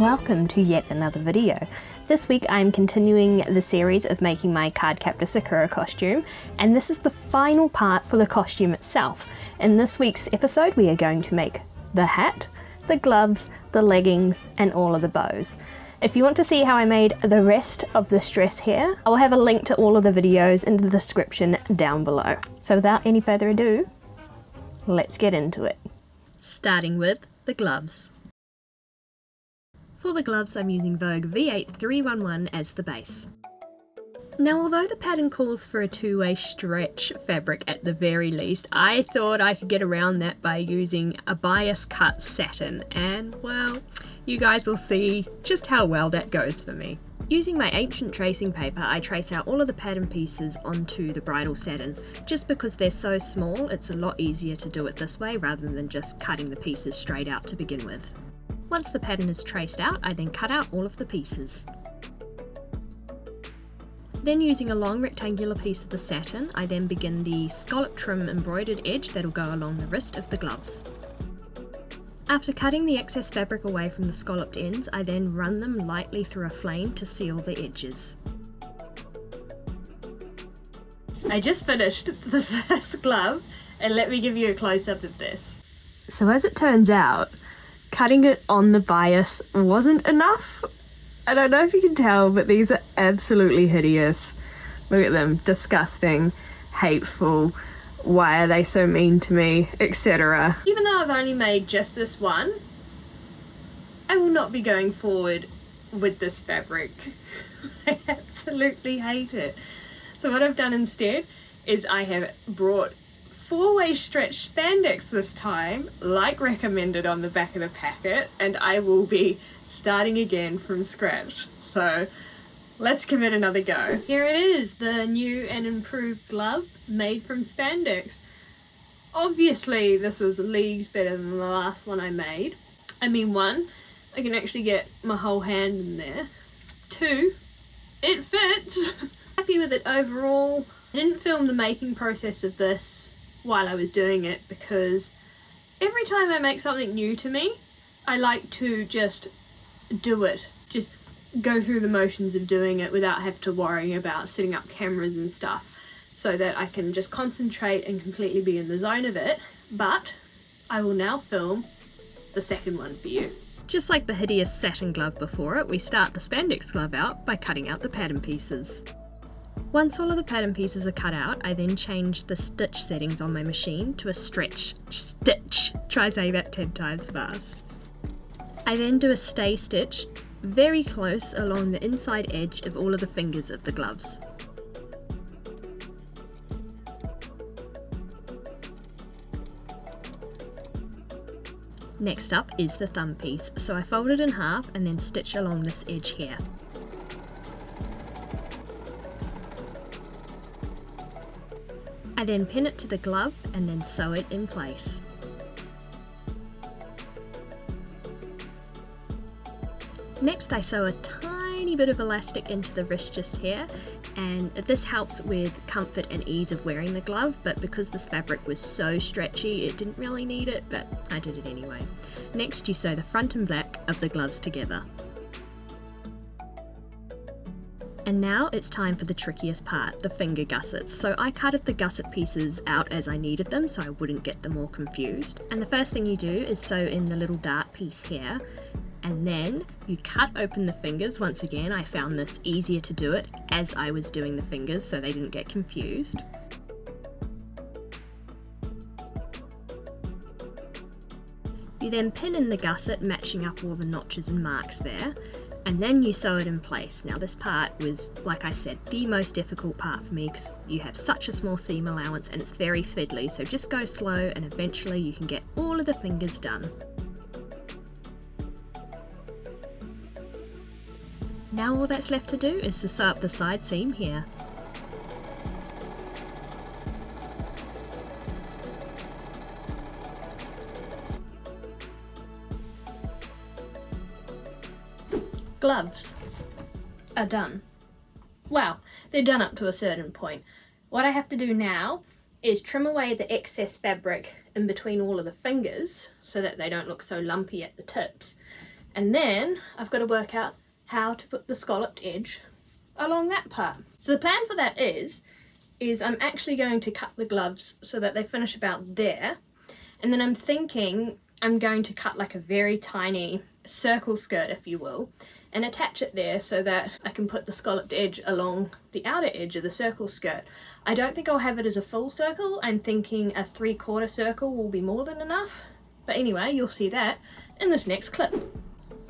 welcome to yet another video. This week I'm continuing the series of making my Cardcaptor Sakura costume, and this is the final part for the costume itself. In this week's episode we are going to make the hat, the gloves, the leggings, and all of the bows. If you want to see how I made the rest of this dress here, I'll have a link to all of the videos in the description down below. So without any further ado, let's get into it. Starting with the gloves. For the gloves I'm using Vogue V8311 as the base. Now although the pattern calls for a two-way stretch fabric at the very least, I thought I could get around that by using a bias cut satin, and well, you guys will see just how well that goes for me. Using my ancient tracing paper, I trace out all of the pattern pieces onto the bridal satin. Just because they're so small, it's a lot easier to do it this way rather than just cutting the pieces straight out to begin with. Once the pattern is traced out, I then cut out all of the pieces. Then using a long rectangular piece of the satin, I then begin the scallop trim embroidered edge that'll go along the wrist of the gloves. After cutting the excess fabric away from the scalloped ends, I then run them lightly through a flame to seal the edges. I just finished the first glove, and let me give you a close-up of this. So as it turns out, cutting it on the bias wasn't enough. I don't know if you can tell, but these are absolutely hideous. Look at them, disgusting, hateful. Why are they so mean to me, etc. Even though I've only made just this one, I will not be going forward with this fabric. I absolutely hate it. So what I've done instead is I have brought four-way stretch spandex this time, like recommended on the back of the packet, and I will be starting again from scratch. So let's give it another go. Here it is, the new and improved glove made from spandex. Obviously this is leagues better than the last one I made. I mean, one, I can actually get my whole hand in there. Two, it fits. Happy with it overall. I didn't film the making process of this while I was doing it because every time I make something new to me, I like to just do it. Just go through the motions of doing it without having to worry about setting up cameras and stuff, so that I can just concentrate and completely be in the zone of it. But I will now film the second one for you. Just like the hideous satin glove before it, we start the spandex glove out by cutting out the pattern pieces. Once all of the pattern pieces are cut out, I then change the stitch settings on my machine to a stitch. Try saying that 10 times fast. I then do a stay stitch very close along the inside edge of all of the fingers of the gloves. Next up is the thumb piece, so I fold it in half and then stitch along this edge here. I then pin it to the glove and then sew it in place. Next I sew a tiny bit of elastic into the wrist just here, and this helps with comfort and ease of wearing the glove, but because this fabric was so stretchy it didn't really need it, but I did it anyway. Next you sew the front and back of the gloves together. And now it's time for the trickiest part, the finger gussets. So I cutted the gusset pieces out as I needed them so I wouldn't get them all confused. And the first thing you do is sew in the little dart piece here, and then you cut open the fingers. Once again, I found this easier to do it as I was doing the fingers so they didn't get confused. You then pin in the gusset, matching up all the notches and marks there, and then you sew it in place. Now this part was, like I said, the most difficult part for me because you have such a small seam allowance and it's very fiddly, so just go slow and eventually you can get all of the fingers done. Now all that's left to do is to sew up the side seam here. Gloves are done. Well, they're done up to a certain point. What I have to do now is trim away the excess fabric in between all of the fingers so that they don't look so lumpy at the tips. And then I've got to work out how to put the scalloped edge along that part. So the plan for that is I'm actually going to cut the gloves so that they finish about there. And then I'm thinking I'm going to cut like a very tiny circle skirt, if you will, and attach it there so that I can put the scalloped edge along the outer edge of the circle skirt. I don't think I'll have it as a full circle. I'm thinking a 3/4 circle will be more than enough. But anyway, you'll see that in this next clip.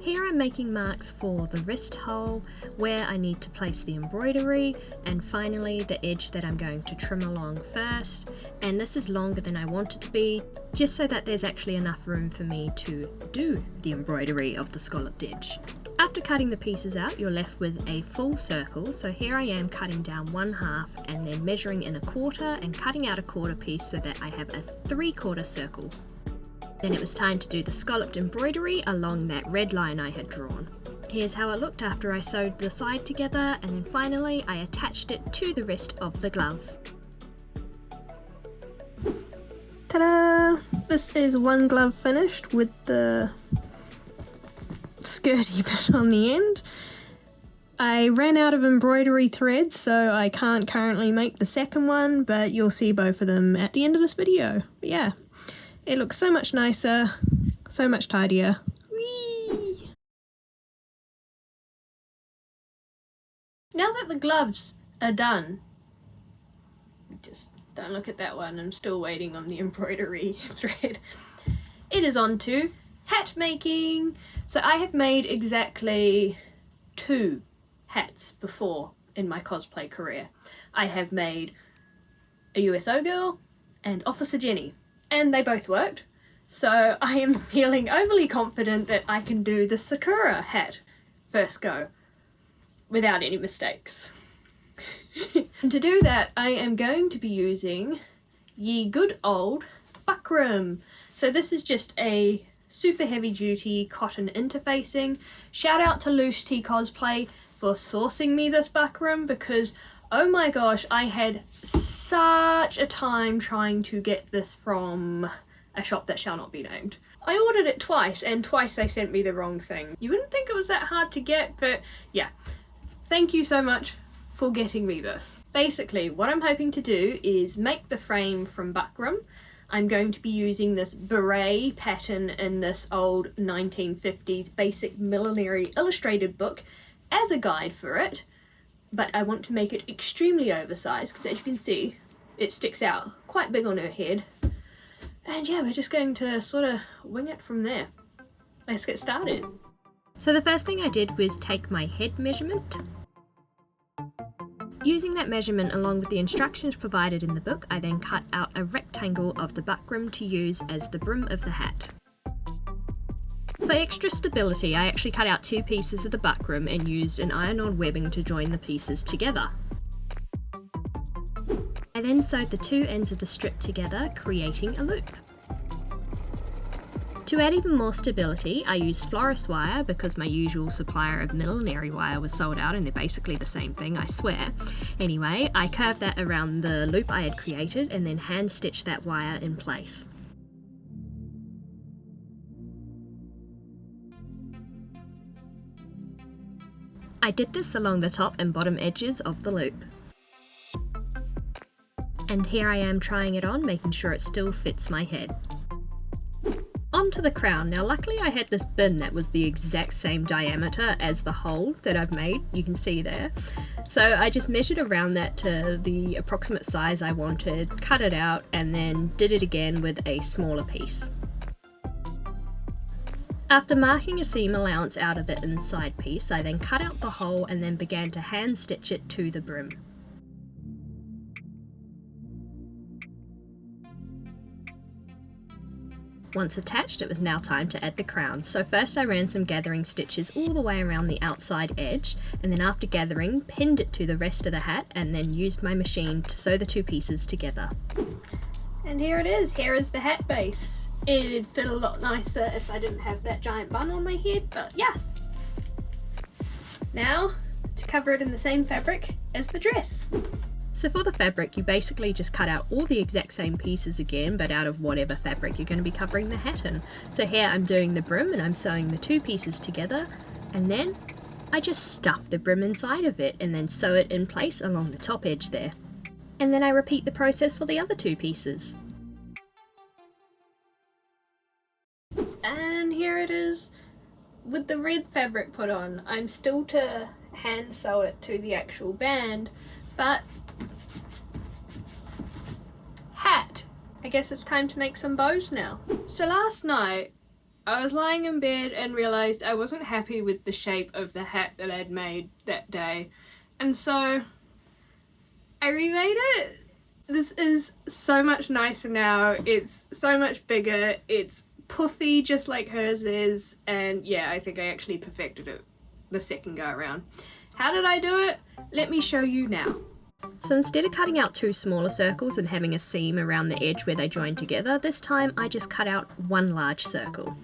Here I'm making marks for the wrist hole, where I need to place the embroidery, and finally the edge that I'm going to trim along first. And this is longer than I want it to be, just so that there's actually enough room for me to do the embroidery of the scalloped edge. After cutting the pieces out, you're left with a full circle, so here I am cutting down 1/2 and then measuring in 1/4 and cutting out a 1/4 piece so that I have a 3/4 circle. Then it was time to do the scalloped embroidery along that red line I had drawn. Here's how it looked after I sewed the side together, and then finally I attached it to the rest of the glove. Ta-da! This is one glove finished with the skirty bit on the end. I ran out of embroidery threads, so I can't currently make the second one, but you'll see both of them at the end of this video. But yeah. It looks so much nicer, so much tidier. Whee! Now that the gloves are done, just don't look at that one, I'm still waiting on the embroidery thread. It is on to hat making. So I have made exactly 2 hats before in my cosplay career. I have made a USO girl and Officer Jenny. And they both worked, so I am feeling overly confident that I can do the Sakura hat first go without any mistakes. And to do that, I am going to be using ye good old buckram. So this is just a super heavy duty cotton interfacing. Shout out to Loose Tea Cosplay for sourcing me this buckram, because oh my gosh, I had such a time trying to get this from a shop that shall not be named. I ordered it twice, and twice they sent me the wrong thing. You wouldn't think it was that hard to get, but yeah. Thank you so much for getting me this. Basically, what I'm hoping to do is make the frame from buckram. I'm going to be using this beret pattern in this old 1950s basic millinery illustrated book as a guide for it. But I want to make it extremely oversized because, as you can see, it sticks out quite big on her head. And yeah, we're just going to sort of wing it from there. Let's get started. So the first thing I did was take my head measurement. Using that measurement along with the instructions provided in the book, I then cut out a rectangle of the buckram to use as the brim of the hat. For extra stability, I actually cut out 2 pieces of the buckram and used an iron-on webbing to join the pieces together. I then sewed the 2 ends of the strip together, creating a loop. To add even more stability, I used florist wire because my usual supplier of millinery wire was sold out and they're basically the same thing, I swear. Anyway, I curved that around the loop I had created and then hand stitched that wire in place. I did this along the top and bottom edges of the loop. And here I am trying it on, making sure it still fits my head. Onto the crown. Now luckily I had this bin that was the exact same diameter as the hole that I've made, you can see there. So I just measured around that to the approximate size I wanted, cut it out, and then did it again with a smaller piece. After marking a seam allowance out of the inside piece, I then cut out the hole and then began to hand stitch it to the brim. Once attached, it was now time to add the crown. So first I ran some gathering stitches all the way around the outside edge, and then after gathering, pinned it to the rest of the hat and then used my machine to sew the 2 pieces together. And here it is. Here is the hat base. It'd fit a lot nicer if I didn't have that giant bun on my head, but yeah. Now, to cover it in the same fabric as the dress. So for the fabric, you basically just cut out all the exact same pieces again, but out of whatever fabric you're going to be covering the hat in. So here I'm doing the brim and I'm sewing the two pieces together, and then I just stuff the brim inside of it and then sew it in place along the top edge there. And then I repeat the process for the other two pieces. And here it is with the red fabric put on. I'm still to hand sew it to the actual band, but hat! I guess it's time to make some bows now. So last night I was lying in bed and realised I wasn't happy with the shape of the hat that I'd made that day, and so I remade it. This is so much nicer now, it's so much bigger, it's puffy just like hers is, and yeah, I think I actually perfected it the second go around. How did I do it? Let me show you now. So instead of cutting out two smaller circles and having a seam around the edge where they join together, this time I just cut out one large circle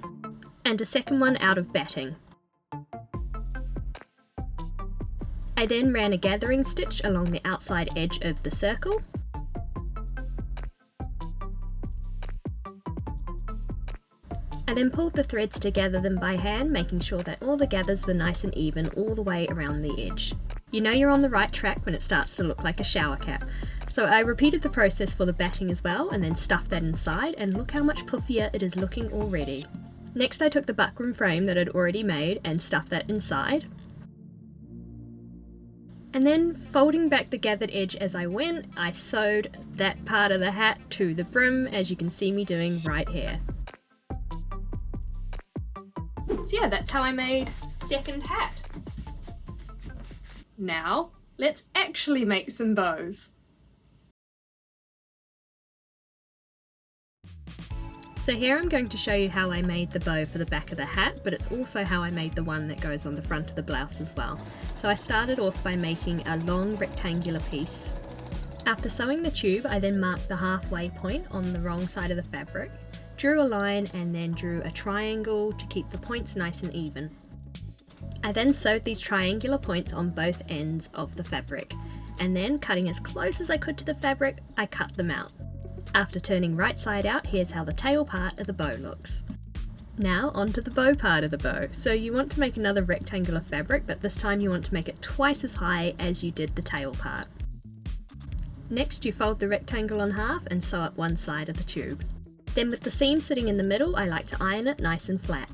and a second one out of batting. I then ran a gathering stitch along the outside edge of the circle. I then pulled the threads to gather them by hand, making sure that all the gathers were nice and even all the way around the edge. You know you're on the right track when it starts to look like a shower cap. So I repeated the process for the batting as well and then stuffed that inside, and look how much puffier it is looking already. Next I took the buckram frame that I'd already made and stuffed that inside. And then folding back the gathered edge as I went, I sewed that part of the hat to the brim, as you can see me doing right here. So yeah, that's how I made second hat. Now, let's actually make some bows. So here I'm going to show you how I made the bow for the back of the hat, but it's also how I made the one that goes on the front of the blouse as well. So I started off by making a long rectangular piece. After sewing the tube, I then marked the halfway point on the wrong side of the fabric, drew a line and then drew a triangle to keep the points nice and even. I then sewed these triangular points on both ends of the fabric, and then cutting as close as I could to the fabric, I cut them out. After turning right side out, here's how the tail part of the bow looks. Now onto the bow part of the bow. So you want to make another rectangular fabric, but this time you want to make it twice as high as you did the tail part. Next you fold the rectangle in half and sew up one side of the tube. Then with the seam sitting in the middle, I like to iron it nice and flat.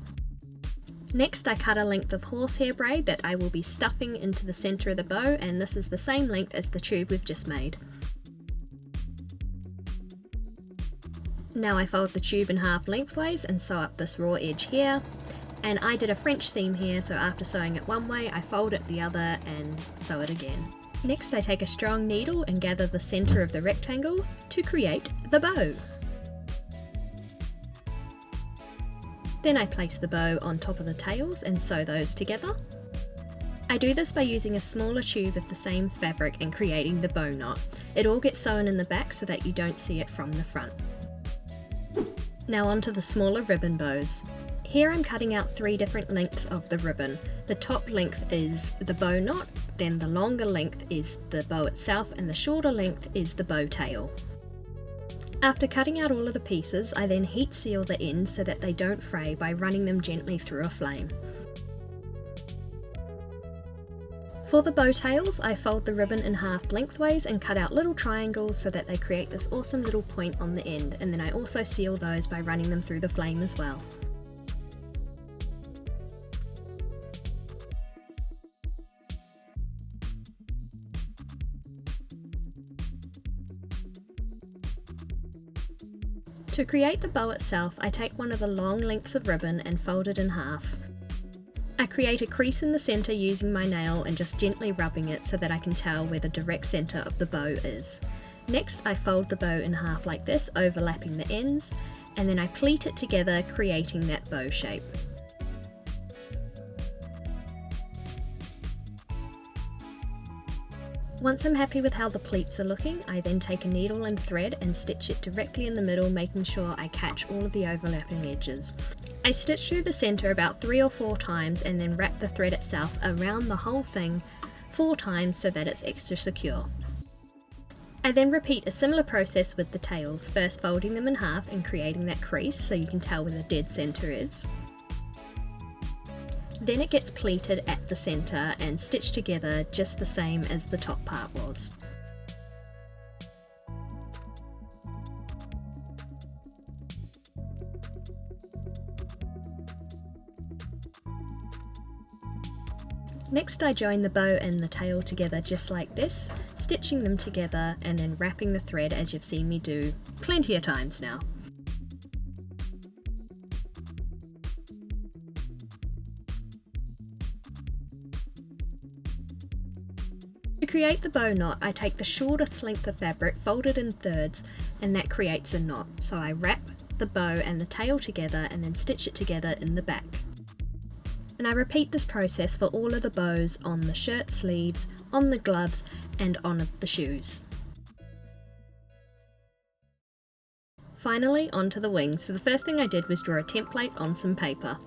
Next I cut a length of horsehair braid that I will be stuffing into the centre of the bow, and this is the same length as the tube we've just made. Now I fold the tube in half lengthways and sew up this raw edge here, and I did a French seam here, so after sewing it one way I fold it the other and sew it again. Next I take a strong needle and gather the centre of the rectangle to create the bow. Then I place the bow on top of the tails and sew those together. I do this by using a smaller tube of the same fabric and creating the bow knot. It all gets sewn in the back so that you don't see it from the front. Now onto the smaller ribbon bows. Here I'm cutting out 3 different lengths of the ribbon. The top length is the bow knot, then the longer length is the bow itself, and the shorter length is the bow tail. After cutting out all of the pieces, I then heat seal the ends so that they don't fray by running them gently through a flame. For the bow tails, I fold the ribbon in half lengthways and cut out little triangles so that they create this awesome little point on the end, and then I also seal those by running them through the flame as well. To create the bow itself, I take one of the long lengths of ribbon and fold it in half. I create a crease in the centre using my nail and just gently rubbing it so that I can tell where the direct centre of the bow is. Next I fold the bow in half like this, overlapping the ends, and then I pleat it together, creating that bow shape. Once I'm happy with how the pleats are looking, I then take a needle and thread and stitch it directly in the middle, making sure I catch all of the overlapping edges. I stitch through the centre about 3 or 4 times and then wrap the thread itself around the whole thing 4 times so that it's extra secure. I then repeat a similar process with the tails, first folding them in half and creating that crease so you can tell where the dead centre is. Then it gets pleated at the centre and stitched together just the same as the top part was. Next I join the bow and the tail together just like this, stitching them together and then wrapping the thread as you've seen me do plenty of times now. To create the bow knot, I take the shortest length of fabric, fold it in thirds, and that creates a knot. So I wrap the bow and the tail together and then stitch it together in the back. And I repeat this process for all of the bows on the shirt sleeves, on the gloves, and on the shoes. Finally, onto the wings. So the first thing I did was draw a template on some paper.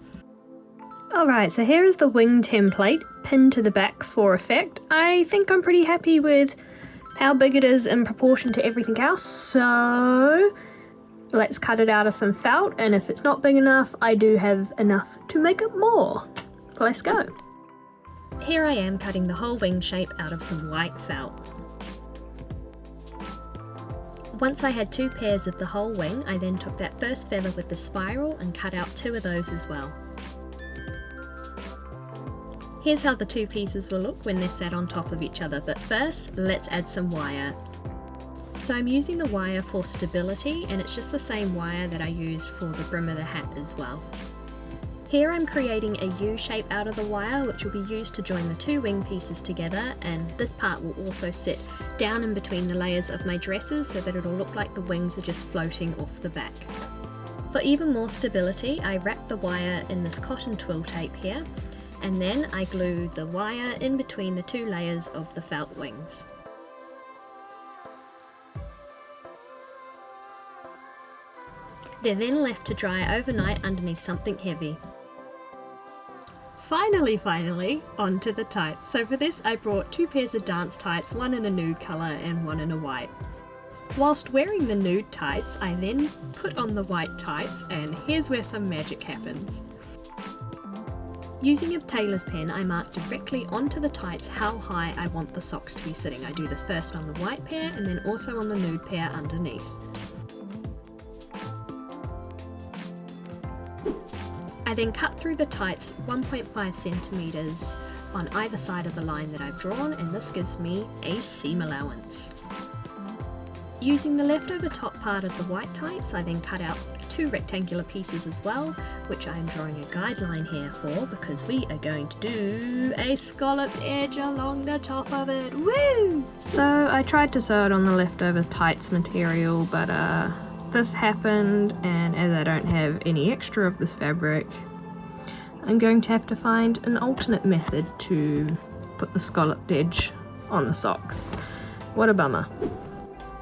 Alright, so here is the wing template pinned to the back for effect. I think I'm pretty happy with how big it is in proportion to everything else, so let's cut it out of some felt, and if it's not big enough, I do have enough to make it more. Let's go. Here I am cutting the whole wing shape out of some white felt. Once I had 2 pairs of the whole wing, I then took that first feather with the spiral and cut out 2 of those as well. Here's how the 2 pieces will look when they're sat on top of each other, but first let's add some wire. So I'm using the wire for stability, and it's just the same wire that I used for the brim of the hat as well. Here I'm creating a U shape out of the wire, which will be used to join the 2 wing pieces together, and this part will also sit down in between the layers of my dresses so that it'll look like the wings are just floating off the back. For even more stability, I wrap the wire in this cotton twill tape here, and then I glue the wire in between the 2 layers of the felt wings. They're then left to dry overnight underneath something heavy. Finally, onto the tights. So for this I brought 2 pairs of dance tights, one in a nude colour and one in a white. Whilst wearing the nude tights, I then put on the white tights, and here's where some magic happens. Using a tailor's pen, I mark directly onto the tights how high I want the socks to be sitting. I do this first on the white pair and then also on the nude pair underneath. I then cut through the tights 1.5 centimeters on either side of the line that I've drawn, and this gives me a seam allowance. Using the leftover top part of the white tights, I then cut out 2 rectangular pieces as well, which I'm drawing a guideline here for because we are going to do a scalloped edge along the top of it. Woo! So I tried to sew it on the leftover tights material, but this happened, and as I don't have any extra of this fabric, I'm going to have to find an alternate method to put the scalloped edge on the socks. What a bummer.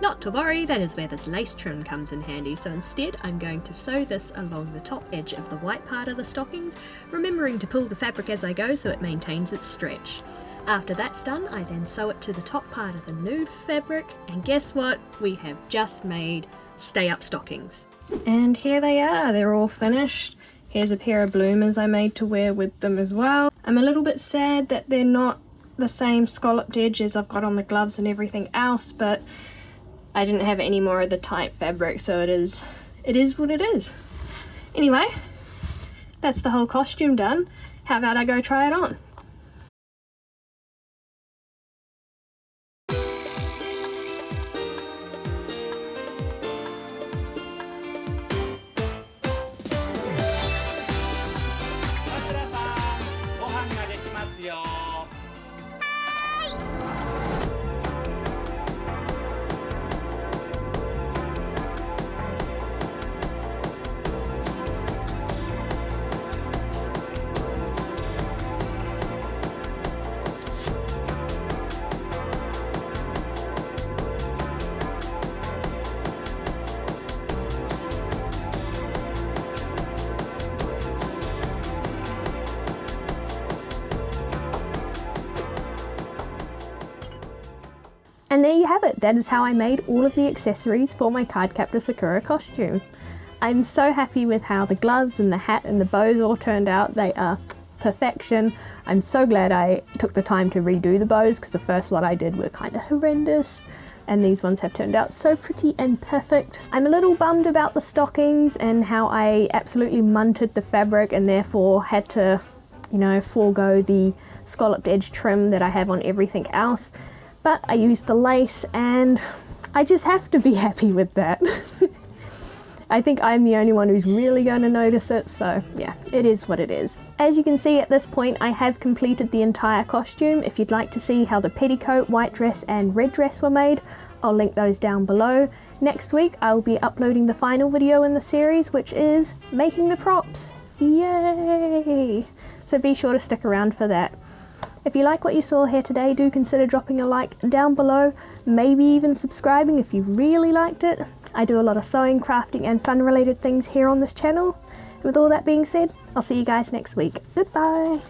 Not to worry, that is where this lace trim comes in handy, so instead I'm going to sew this along the top edge of the white part of the stockings, remembering to pull the fabric as I go so it maintains its stretch. After that's done, I then sew it to the top part of the nude fabric, and guess what? We have just made stay-up stockings. And here they are, they're all finished. Here's a pair of bloomers I made to wear with them as well. I'm a little bit sad that they're not the same scalloped edge as I've got on the gloves and everything else, but I didn't have any more of the tight fabric, so it is what it is. Anyway, that's the whole costume done. How about I go try it on? And there you have it. That is how I made all of the accessories for my Cardcaptor Sakura costume. I'm so happy with how the gloves and the hat and the bows all turned out. They are perfection. I'm so glad I took the time to redo the bows because the first lot I did were kind of horrendous. And these ones have turned out so pretty and perfect. I'm a little bummed about the stockings and how I absolutely munted the fabric and therefore had to, you know, forego the scalloped edge trim that I have on everything else. But I used the lace and I just have to be happy with that. I think I'm the only one who's really going to notice it, so yeah, it is what it is. As you can see at this point, I have completed the entire costume. If you'd like to see how the petticoat, white dress and red dress were made, I'll link those down below. Next week, I'll be uploading the final video in the series, which is making the props. Yay! So be sure to stick around for that. If you like what you saw here today, do consider dropping a like down below, maybe even subscribing if you really liked it. I do a lot of sewing, crafting and fun related things here on this channel. With all that being said, I'll see you guys next week. Goodbye!